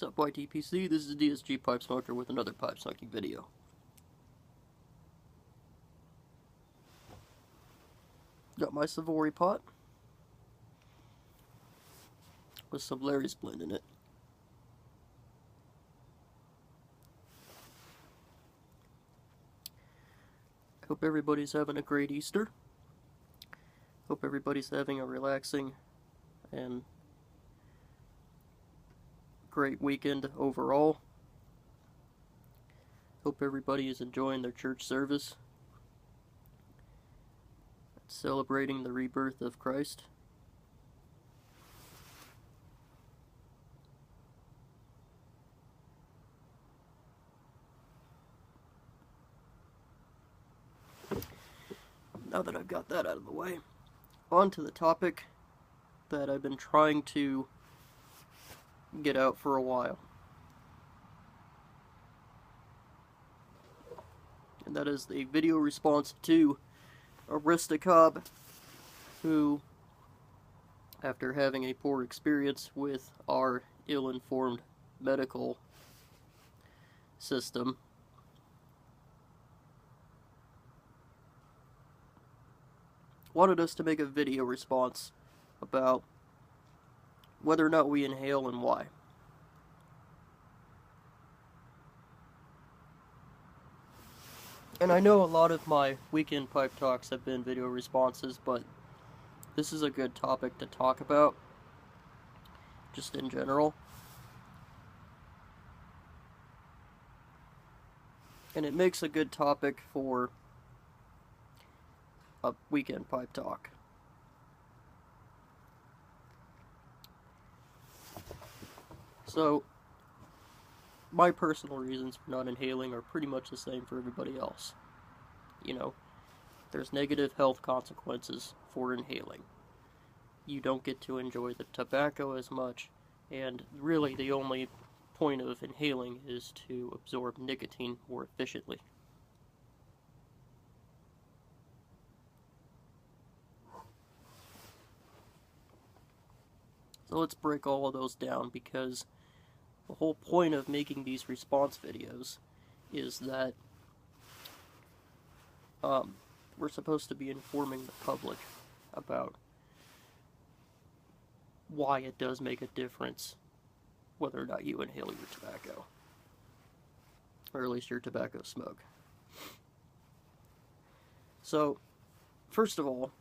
What's up, YTPC? This is DSG Pipe Smoker with another pipe smoking video. Got my Savory pot with some Larry's blend in it. Hope everybody's having a great Easter. Hope everybody's having a relaxing and great weekend overall. Hope everybody is enjoying their church service, celebrating the rebirth of Christ. Now that I've got that out of the way, on to the topic that I've been trying to get out for a while. And that is the video response to Aristicob, who, after having a poor experience with our ill-informed medical system, wanted us to make a video response about whether or not we inhale and why. And I know a lot of my weekend pipe talks have been video responses, but this is a good topic to talk about, just in general. And it makes a good topic for a weekend pipe talk. So, my personal reasons for not inhaling are pretty much the same for everybody else. You know, there's negative health consequences for inhaling. You don't get to enjoy the tobacco as much, and really the only point of inhaling is to absorb nicotine more efficiently. So let's break all of those down, because the whole point of making these response videos is that we're supposed to be informing the public about why it does make a difference whether or not you inhale your tobacco, or at least your tobacco smoke. So, first of all,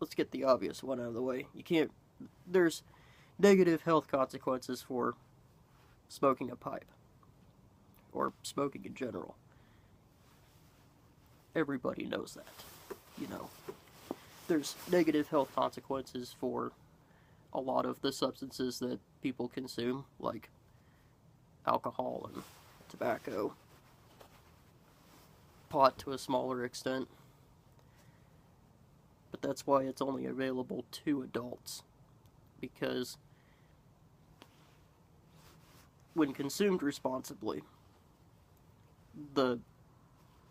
let's get the obvious one out of the way. There's negative health consequences for smoking a pipe, or smoking in general. Everybody knows that, you know. There's negative health consequences for a lot of the substances that people consume, like alcohol and tobacco, pot to a smaller extent. But that's why it's only available to adults, because when consumed responsibly, the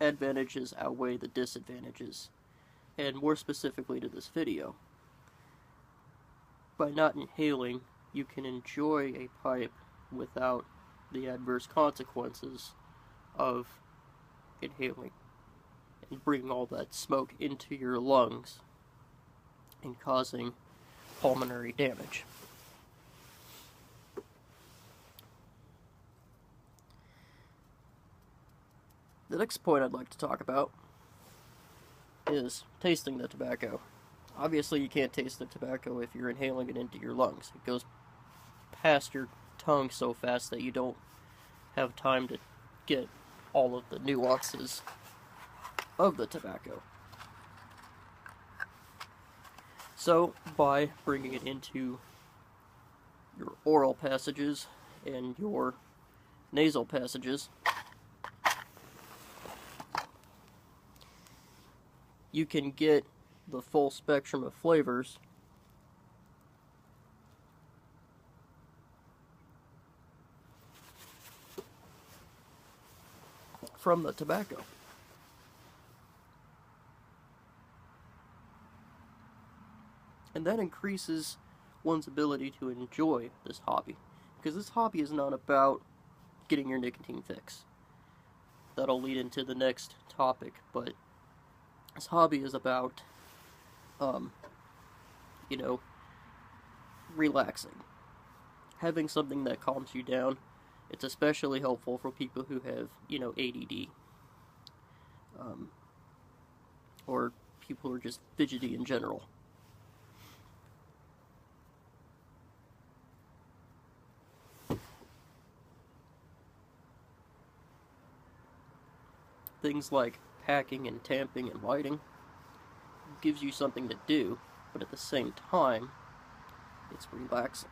advantages outweigh the disadvantages. And more specifically to this video, by not inhaling, you can enjoy a pipe without the adverse consequences of inhaling and bringing all that smoke into your lungs and causing pulmonary damage. The next point I'd like to talk about is tasting the tobacco. Obviously, you can't taste the tobacco if you're inhaling it into your lungs. It goes past your tongue so fast that you don't have time to get all of the nuances of the tobacco. So, by bringing it into your oral passages and your nasal passages, you can get the full spectrum of flavors from the tobacco. And that increases one's ability to enjoy this hobby. because this hobby is not about getting your nicotine fix. That'll lead into the next topic, but this hobby is about, you know, relaxing. Having something that calms you down. It's especially helpful for people who have, you know, ADD. Or people who are just fidgety in general. Things like packing and tamping and lighting gives you something to do, but at the same time, it's relaxing.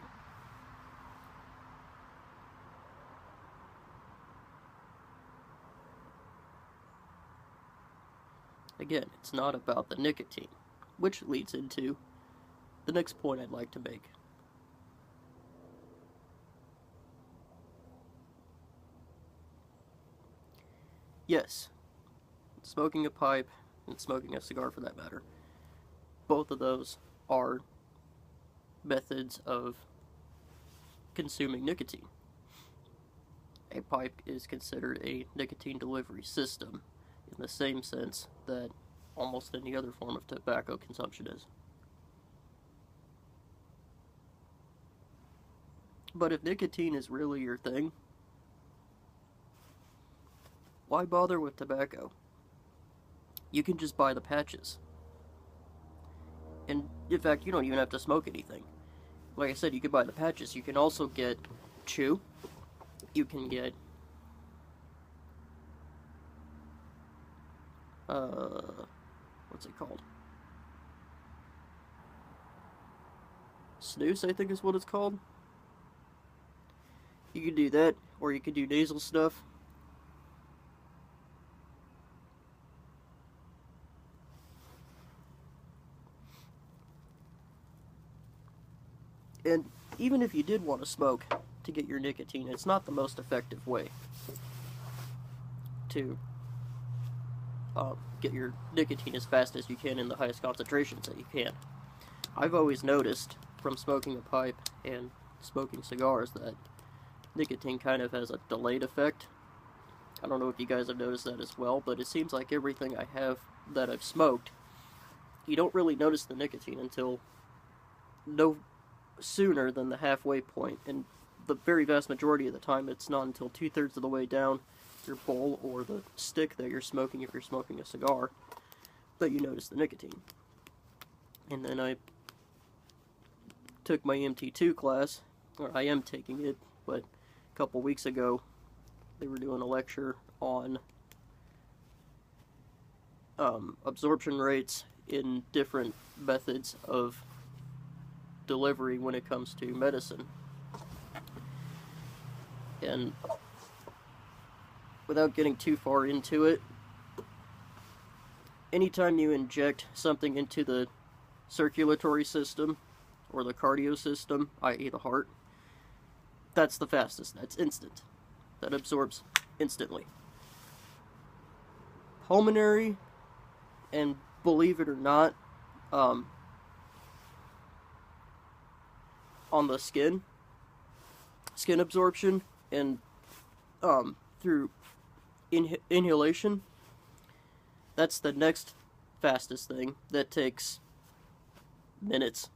Again, it's not about the nicotine, which leads into the next point I'd like to make. Yes, smoking a pipe and smoking a cigar for that matter, both of those are methods of consuming nicotine. A pipe is considered a nicotine delivery system in the same sense that almost any other form of tobacco consumption is. But if nicotine is really your thing, why bother with tobacco? You can just buy the patches. And in fact, you don't even have to smoke anything. Like I said, you can buy the patches. You can also get chew. You can get what's it called? Snooze, I think is what it's called. You can do that, or you can do nasal stuff. And even if you did want to smoke to get your nicotine, it's not the most effective way to get your nicotine as fast as you can in the highest concentrations that you can. I've always noticed from smoking a pipe and smoking cigars that nicotine kind of has a delayed effect. I don't know if you guys have noticed that as well, but it seems like everything I have that I've smoked, you don't really notice the nicotine until no sooner than the halfway point, and the very vast majority of the time it's not until 2/3 of the way down your bowl or the stick that you're smoking if you're smoking a cigar that you notice the nicotine. And then I took my MT2 class, or I am taking it, but a couple weeks ago they were doing a lecture on absorption rates in different methods of delivery when it comes to medicine. And without getting too far into it, anytime you inject something into the circulatory system or the cardio system, i.e. the heart, that's the fastest. That's instant. That absorbs instantly. Pulmonary, and believe it or not, on the skin absorption and through inhalation, that's the next fastest thing. That takes minutes.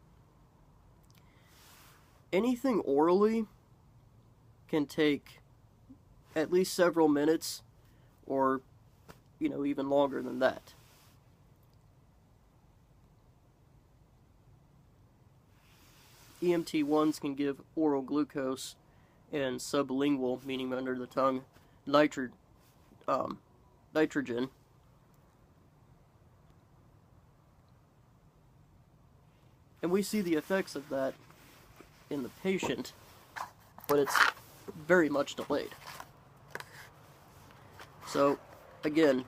Anything orally can take at least several minutes, or even longer than that. EMT1s can give oral glucose and sublingual, meaning under the tongue, nitrogen. And we see the effects of that in the patient, but it's very much delayed. So, again,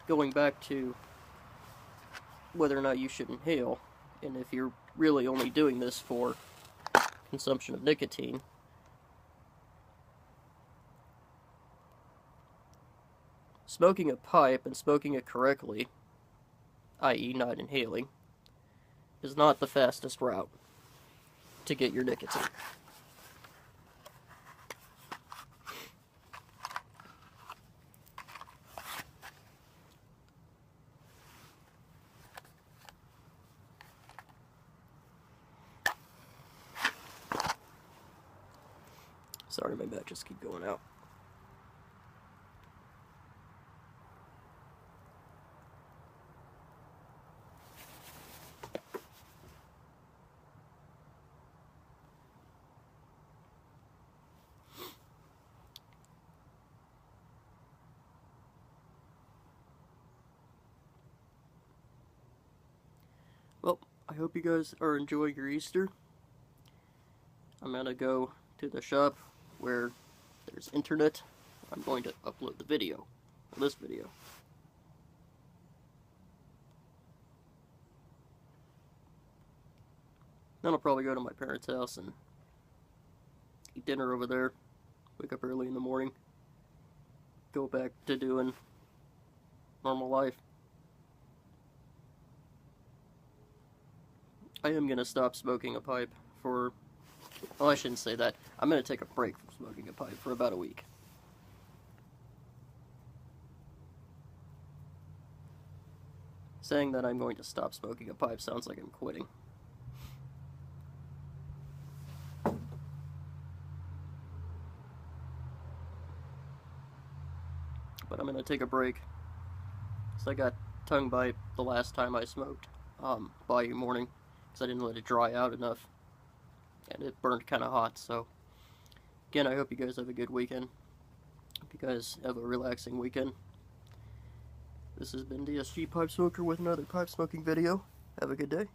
going back to whether or not you should inhale, and if you're really only doing this for consumption of nicotine, smoking a pipe and smoking it correctly, i.e. not inhaling, is not the fastest route to get your nicotine. Sorry, my matches keep going out. Well, I hope you guys are enjoying your Easter. I'm gonna go to the shop where there's internet. I'm going to upload the video, this video. Then I'll probably go to my parents' house and eat dinner over there. Wake up early in the morning. Go back to doing normal life. I am gonna stop smoking a pipe for... Well, I shouldn't say that. I'm gonna take a break from smoking a pipe for about a week. Saying that I'm going to stop smoking a pipe sounds like I'm quitting. But I'm gonna take a break. So I got tongue bite the last time I smoked by morning, because I didn't let it dry out enough. And it burned kind of hot, so... Again, I hope you guys have a good weekend. Hope you guys have a relaxing weekend. This has been DSG Pipe Smoker with another pipe smoking video. Have a good day.